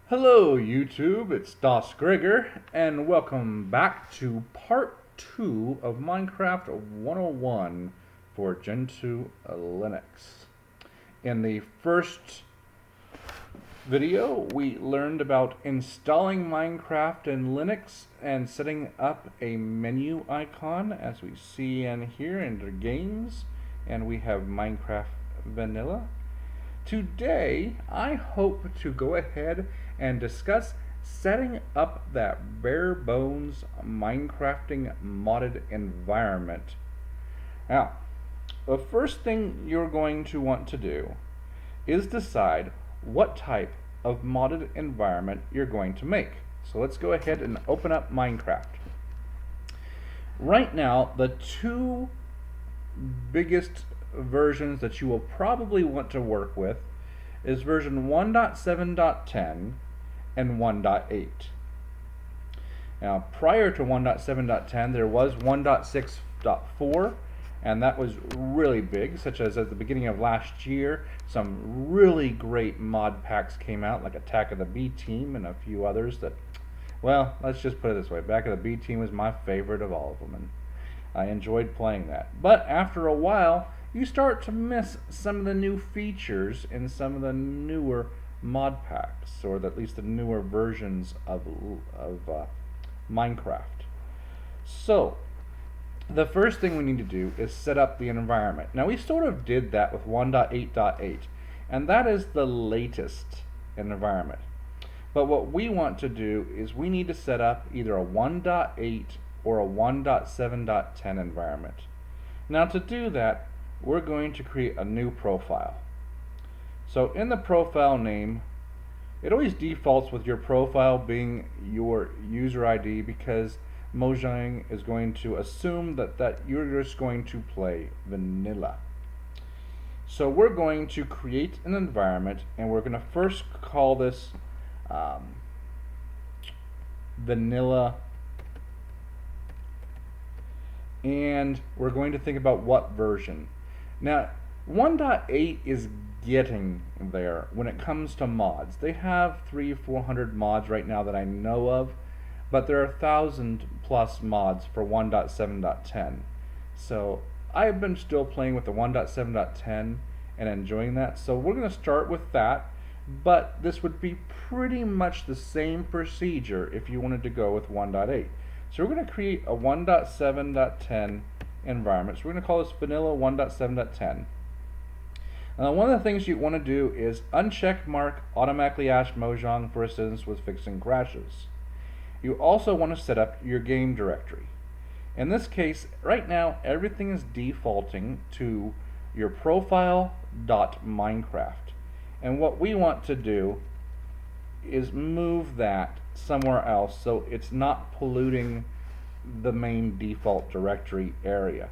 Hello YouTube, it's DasGregor, and welcome back to part 2 of Minecraft 101 for Gentoo Linux. In the first video, we learned about installing Minecraft in Linux and setting up a menu icon, as we see in here under Games, and we have Minecraft Vanilla. Today, I hope to go ahead and discuss setting up that bare bones Minecrafting modded environment. Now, the first thing you're going to want to do is decide what type of modded environment you're going to make. So let's go ahead and open up Minecraft. Right now, the two biggest versions that you will probably want to work with is version 1.7.10 and 1.8. Now, prior to 1.7.10, there was 1.6.4, and that was really big, such as at the beginning of last year, some really great mod packs came out, like Attack of the B Team and a few others that, well, let's just put it this way, Attack of the B Team was my favorite of all of them, and I enjoyed playing that. But after a while, you start to miss some of the new features in some of the newer mod packs, or at least the newer versions of Minecraft. So, the first thing we need to do is set up the environment. Now, we sort of did that with 1.8.8, and that is the latest environment. But what we want to do is we need to set up either a 1.8 or a 1.7.10 environment. Now, to do that, we're going to create a new profile. So in the profile name, it always defaults with your profile being your user ID, because Mojang is going to assume that you're just going to play vanilla. So we're going to create an environment, and we're going to first call this vanilla, and we're going to think about what version. Now, 1.8 is getting there when it comes to mods. They have 300-400 mods right now that I know of, but there are 1,000 plus mods for 1.7.10. So I've been still playing with the 1.7.10 and enjoying that. So we're going to start with that, but this would be pretty much the same procedure if you wanted to go with 1.8. So we're going to create a 1.7.10 environment. So we're going to call this vanilla 1.7.10. Now, one of the things you want to do is uncheck mark automatically ask Mojang for assistance with fixing crashes. You also want to set up your game directory. In this case, right now, everything is defaulting to your profile.minecraft. And what we want to do is move that somewhere else so it's not polluting the main default directory area.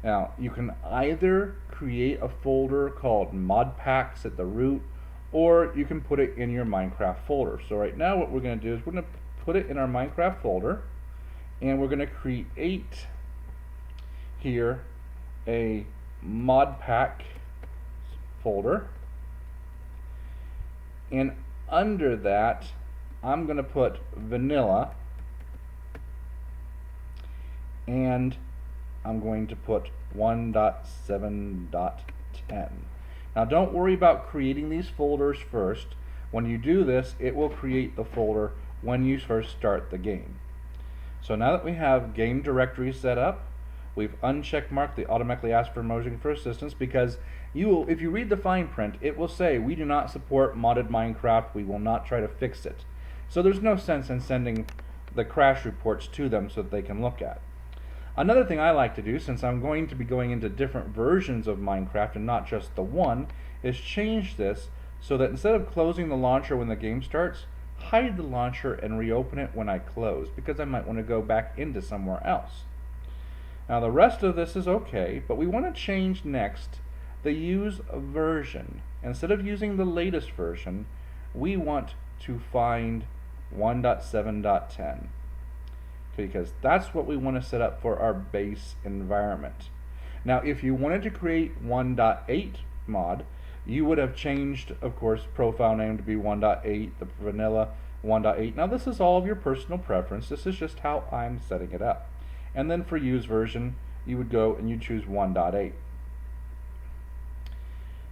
Now, you can either create a folder called modpacks at the root, or you can put it in your Minecraft folder. So right now what we're going to do is we're going to put it in our Minecraft folder, and we're going to create here a modpack folder, and under that I'm going to put vanilla, and I'm going to put 1.7.10. Now, don't worry about creating these folders first. When you do this, it will create the folder when you first start the game. So now that we have game directory set up, we've unchecked marked the automatically ask for Mojang for assistance, because if you read the fine print, it will say we do not support modded Minecraft, we will not try to fix it. So there's no sense in sending the crash reports to them so that they can look at. Another thing I like to do, since I'm going to be going into different versions of Minecraft and not just the one, is change this so that instead of closing the launcher when the game starts, hide the launcher and reopen it when I close, because I might want to go back into somewhere else. Now, the rest of this is okay, but we want to change next the use version. Instead of using the latest version, we want to find 1.7.10. because that's what we want to set up for our base environment. Now, if you wanted to create 1.8 mod, You would have changed, of course, profile name to be 1.8, the vanilla 1.8. Now this is all of your personal preference. This is just how I'm setting it up. And then for use version, you would go and you choose 1.8.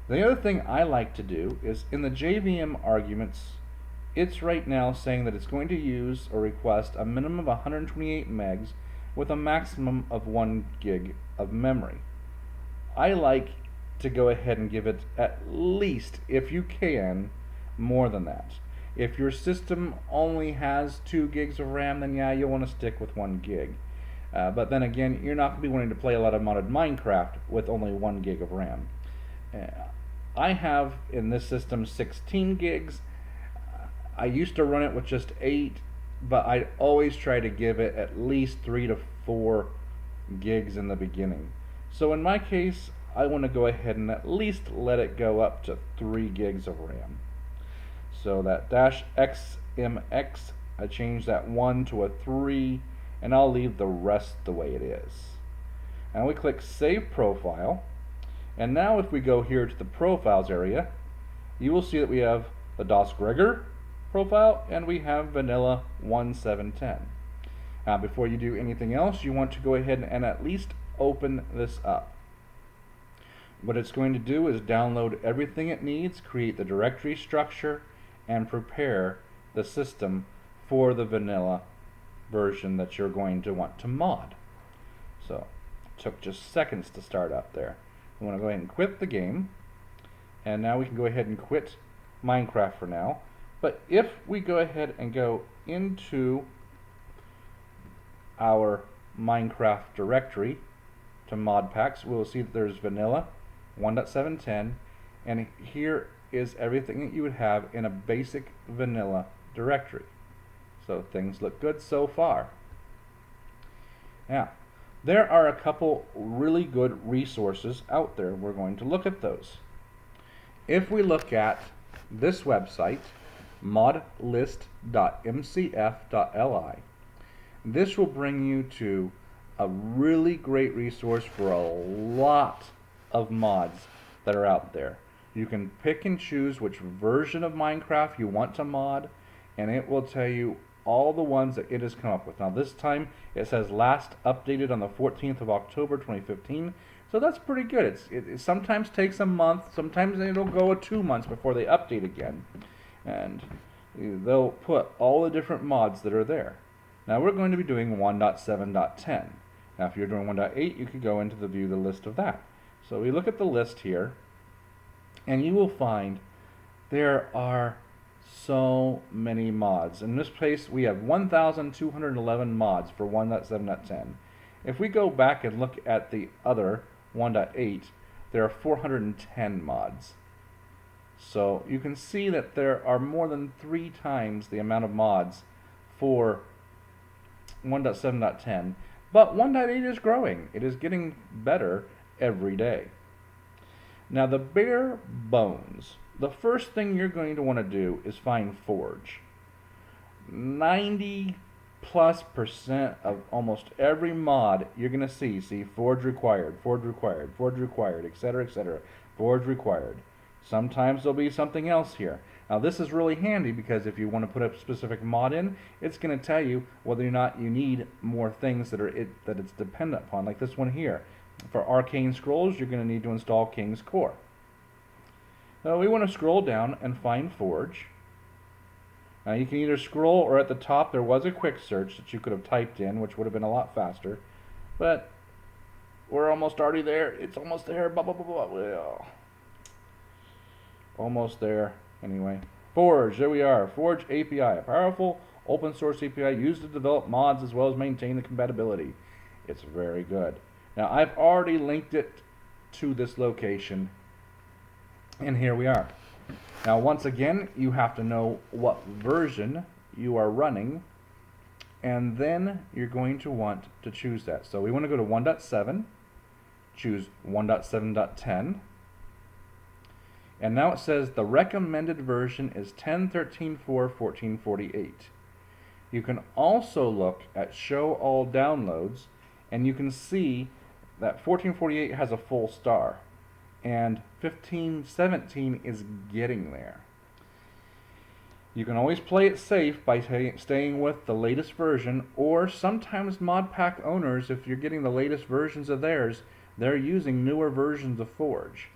The other thing I like to do is in the JVM arguments, it's right now saying that it's going to use or request a minimum of 128 megs with a maximum of 1 gig of memory. I like to go ahead and give it at least, if you can, more than that. If your system only has 2 gigs of RAM, then yeah, you'll want to stick with 1 gig. But then again, you're not going to be wanting to play a lot of modded Minecraft with only 1 gig of RAM. I have in this system 16 gigs. I used to run it with just 8, but I always try to give it at least 3 to 4 gigs in the beginning. So in my case, I want to go ahead and at least let it go up to 3 gigs of RAM. So that -XMX, I change that 1 to a 3, and I'll leave the rest the way it is. And we click Save Profile. And now if we go here to the Profiles area, you will see that we have the DasGregor profile and we have vanilla 1710. Now before you do anything else, you want to go ahead and at least open this up. What it's going to do is download everything it needs, create the directory structure, and prepare the system for the vanilla version that you're going to want to mod. So it took just seconds to start up there. We want to go ahead and quit the game, and now we can go ahead and quit Minecraft for now. But if we go ahead and go into our Minecraft directory to modpacks, we'll see that there's vanilla 1.710, and here is everything that you would have in a basic vanilla directory. So things look good so far. Now, there are a couple really good resources out there. We're going to look at those. If we look at this website, modlist.mcf.li, this will bring you to a really great resource for a lot of mods that are out there. You can pick and choose which version of Minecraft you want to mod, and it will tell you all the ones that it has come up with. Now this time it says last updated on the 14th of October 2015, so that's pretty good. It sometimes takes a month, sometimes it'll go 2 months before they update again, and they'll put all the different mods that are there. Now we're going to be doing 1.7.10. Now if you're doing 1.8, you could go into the view the list of that. So we look at the list here, and you will find there are so many mods. In this case, we have 1,211 mods for 1.7.10. If we go back and look at the other 1.8, there are 410 mods. So you can see that there are more than 3 times the amount of mods for 1.7.10. But 1.8 is growing. It is getting better every day. Now the bare bones, the first thing you're going to want to do is find Forge. 90+% of almost every mod you're going to see Forge required, Forge required, Forge required, etc., etc., Forge required. Sometimes there'll be something else here. Now this is really handy because if you want to put a specific mod in, it's going to tell you whether or not you need more things that it's dependent upon, like this one here. For Arcane Scrolls, you're going to need to install King's Core. So we want to scroll down and find Forge. Now you can either scroll, or at the top there was a quick search that you could have typed in, which would have been a lot faster. But we're almost already there. It's almost there. Blah, blah, blah, blah. Well, almost there. Anyway, Forge, there we are. Forge API, a powerful open source API used to develop mods as well as maintain the compatibility. It's very good. Now I've already linked it to this location, and here we are. Now once again, you have to know what version you are running, and then you're going to want to choose that. So we want to go to 1.7, choose 1.7.10, and now it says the recommended version is 10.13.4.14.48. You can also look at Show All Downloads, and you can see that 1448 has a full star. and 15.17 is getting there. You can always play it safe by staying with the latest version, or sometimes modpack owners, if you're getting the latest versions of theirs, they're using newer versions of Forge.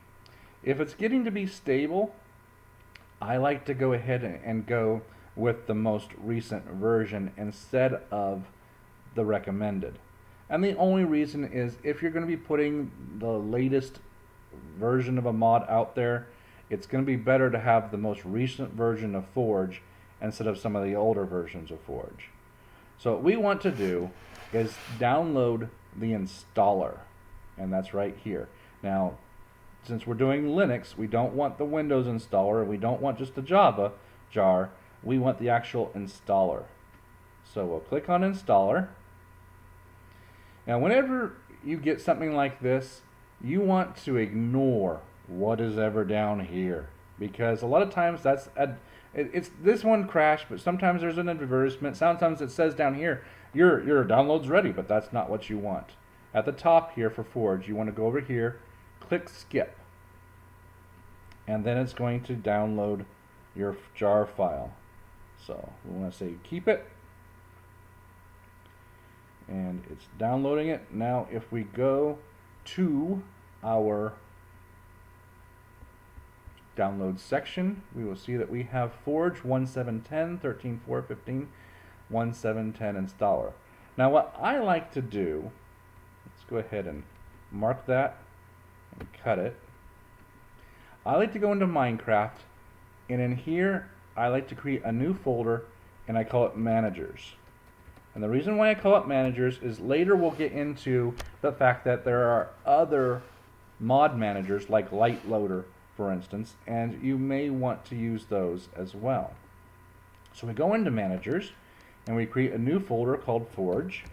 If it's getting to be stable, I like to go ahead and go with the most recent version instead of the recommended. And the only reason is if you're going to be putting the latest version of a mod out there, it's going to be better to have the most recent version of Forge instead of some of the older versions of Forge. So what we want to do is download the installer, and that's right here. Now, since we're doing Linux, we don't want the Windows installer, we don't want just the Java jar, we want the actual installer. So we'll click on installer. Now whenever you get something like this, you want to ignore what is ever down here, because a lot of times it's this one crashed, but sometimes there's an advertisement. Sometimes it says down here your download's ready, but that's not what you want. At the top here for Forge, you want to go over here, click skip, and then it's going to download your jar file. So we want to say keep it, and it's downloading it. Now if we go to our download section, we will see that we have Forge 1.7.10, 13.4, 15, 1.7.10 installer. Now what I like to do, let's go ahead and mark that and cut it. I like to go into Minecraft, and in here I like to create a new folder, and I call it managers. And the reason why I call it managers is later we'll get into the fact that there are other mod managers like Light Loader, for instance, and you may want to use those as well. So we go into managers and we create a new folder called Forge,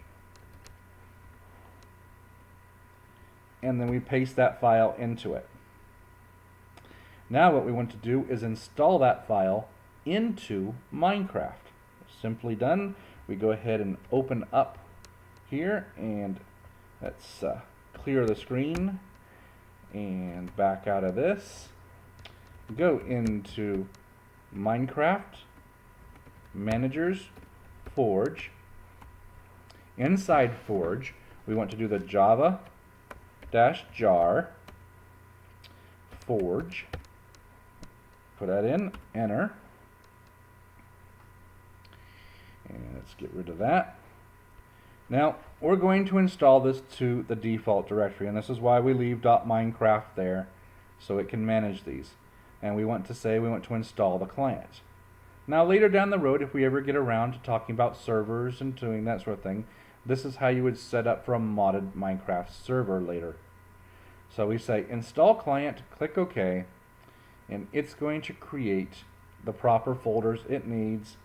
and then we paste that file into it. Now what we want to do is install that file into Minecraft. Simply done. We go ahead and open up here, and let's clear the screen and back out of this. Go into Minecraft, Managers, Forge. Inside Forge, we want to do the java-jar Forge. Put that in, enter. And let's get rid of that. Now, we're going to install this to the default directory, and this is why we leave .minecraft there, so it can manage these. And we want to say we want to install the client. Now, later down the road, if we ever get around to talking about servers and doing that sort of thing, this is how you would set up for a modded Minecraft server later. So we say install client, click OK, and it's going to create the proper folders it needs,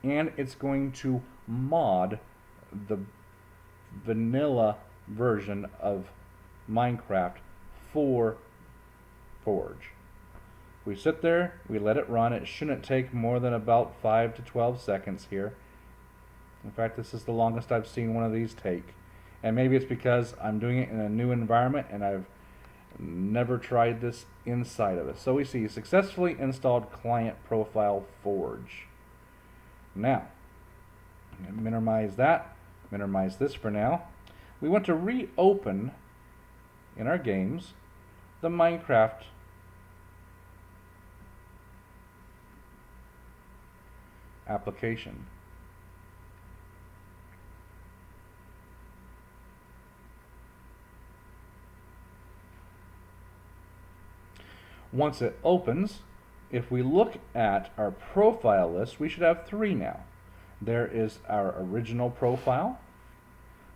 and it's going to mod the vanilla version of Minecraft for Forge. We sit there, we let it run. It shouldn't take more than about 5 to 12 seconds here. In fact, this is the longest I've seen one of these take. And maybe it's because I'm doing it in a new environment and I've never tried this inside of it. So we see successfully installed client profile Forge. Now, minimize that, minimize this for now. We want to reopen in our games the Minecraft application. Once it opens, if we look at our profile list, we should have 3 now. There is our original profile,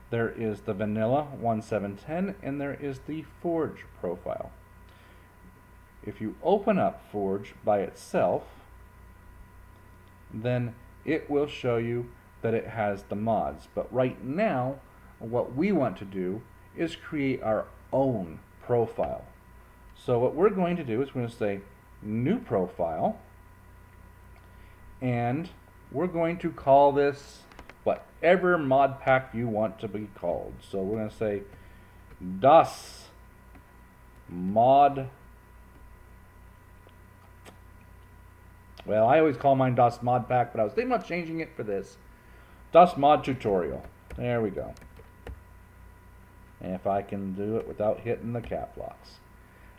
there is the vanilla 1.7.10, and there is the Forge profile. If you open up Forge by itself, then it will show you that it has the mods. But right now, what we want to do is create our own profile. So what we're going to do is we're going to say new profile, and we're going to call this whatever mod pack you want to be called. So we're going to say Das mod Well, I always call mine DasModpack, but I was thinking about changing it for this. DasMod tutorial. There we go. And if I can do it without hitting the cap locks.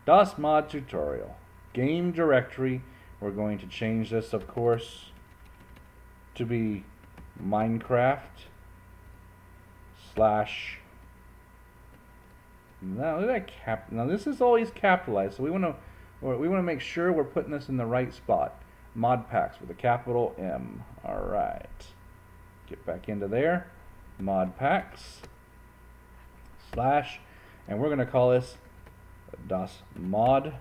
DasMod tutorial. Game directory. We're going to change this, of course, to be Minecraft slash. Now this is always capitalized, so we want to make sure we're putting this in the right spot. Modpacks with a capital M. All right. Get back into there. Modpacks slash, and we're going to call this DasMod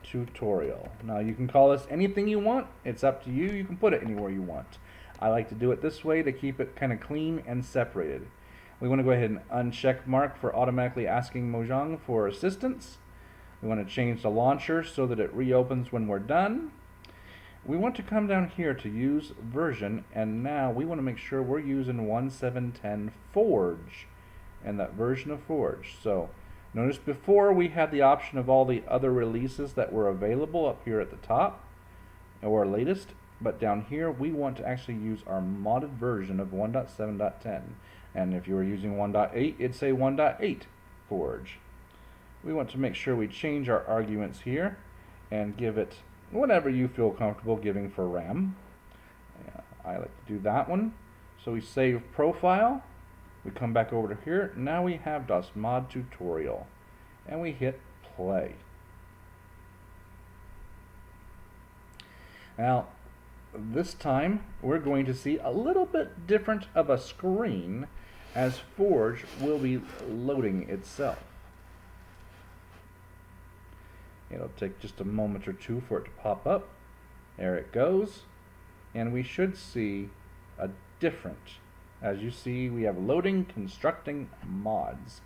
tutorial. Now you can call this anything you want. It's up to you. You can put it anywhere you want. I like to do it this way to keep it kind of clean and separated. We want to go ahead and uncheck mark for automatically asking Mojang for assistance. We want to change the launcher so that it reopens when we're done. We want to come down here to use version, and now we want to make sure we're using 1.7.10 Forge and that version of Forge. So notice before we had the option of all the other releases that were available up here at the top, or latest, but down here we want to actually use our modded version of 1.7.10. And if you were using 1.8, it'd say 1.8 Forge. We want to make sure we change our arguments here and give it whatever you feel comfortable giving for RAM. I like to do that one. So we save profile. We come back over to here. Now we have DasMod tutorial. And we hit play. Now, this time we're going to see a little bit different of a screen as Forge will be loading itself. It'll take just a moment or two for it to pop up. There it goes. And we should see a different. As you see, we have loading constructing mods.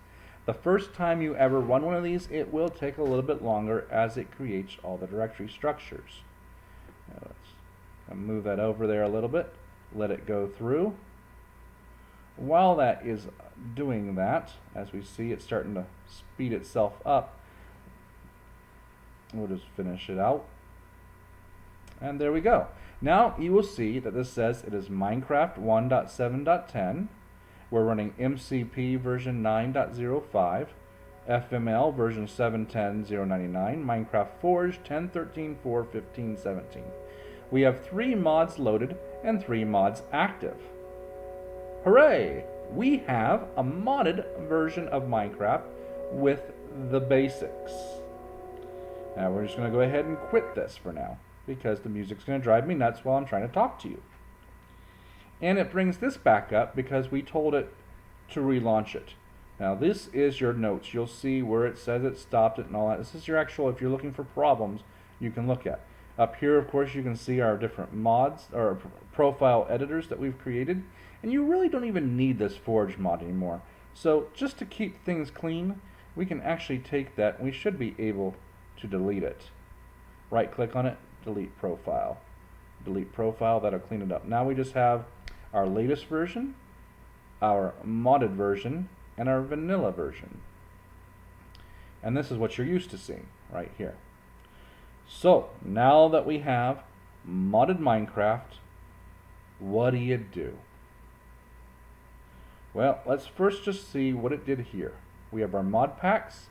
The first time you ever run one of these, it will take a little bit longer as it creates all the directory structures. Now let's move that over there a little bit. Let it go through. While that is doing that, as we see it's starting to speed itself up, we'll just finish it out. And there we go. Now you will see that this says it is Minecraft 1.7.10. We're running MCP version 9.05, FML version 7.10.099, Minecraft Forge 10.13.4.15.17. We have 3 mods loaded and 3 mods active. Hooray! We have a modded version of Minecraft with the basics. Now we're just going to go ahead and quit this for now because the music's going to drive me nuts while I'm trying to talk to you. And it brings this back up because we told it to relaunch it. Now this is your notes. You'll see where it says it stopped it and all that. This is your actual, if you're looking for problems, you can look at. Up here, of course, you can see our different mods or profile editors that we've created. And you really don't even need this Forge mod anymore. So just to keep things clean, we can actually take that and we should be able to delete it. Right click on it, delete profile. Delete profile, that'll clean it up. Now we just have our latest version, our modded version, and our vanilla version. And this is what you're used to seeing right here. So now that we have modded Minecraft, what do you do? Well, let's first just see what it did here. We have our mod packs,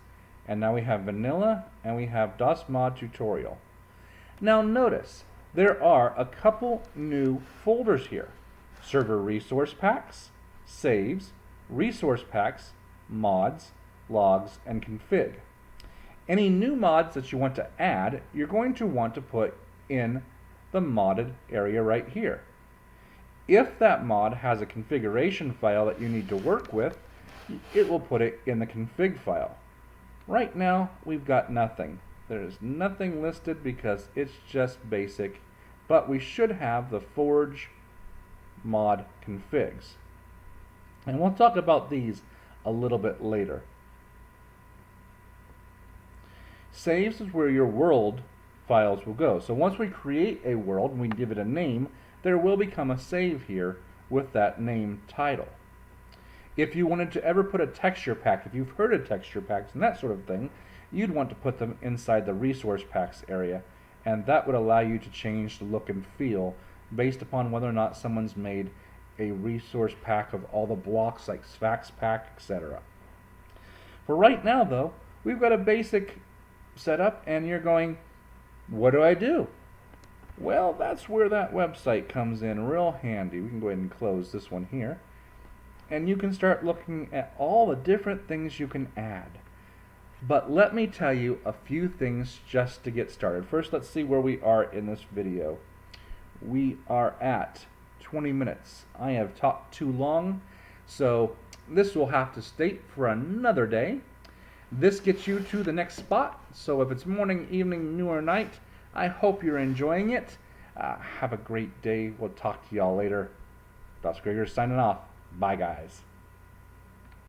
and now we have vanilla, and we have DasMod tutorial. Now notice, there are a couple new folders here. Server resource packs, saves, resource packs, mods, logs, and config. Any new mods that you want to add, you're going to want to put in the modded area right here. If that mod has a configuration file that you need to work with, it will put it in the config file. Right now, we've got nothing. There's nothing listed because it's just basic, but we should have the Forge mod configs. And we'll talk about these a little bit later. Saves is where your world files will go. So once we create a world and we give it a name, there will become a save here with that name title. If you wanted to ever put a texture pack, if you've heard of texture packs and that sort of thing, you'd want to put them inside the resource packs area, and that would allow you to change the look and feel based upon whether or not someone's made a resource pack of all the blocks like Sfax pack, etc. For right now though, we've got a basic setup, and you're going, what do I do? Well, that's where that website comes in real handy. We can go ahead and close this one here, and you can start looking at all the different things you can add. But let me tell you a few things just to get started. First, let's see where we are in this video. We are at 20 minutes. I have talked too long, so this will have to stay for another day. This gets you to the next spot, so if it's morning, evening, noon, or night, I hope you're enjoying it. Have a great day. We'll talk to y'all later. DasGregor signing off. Bye, guys.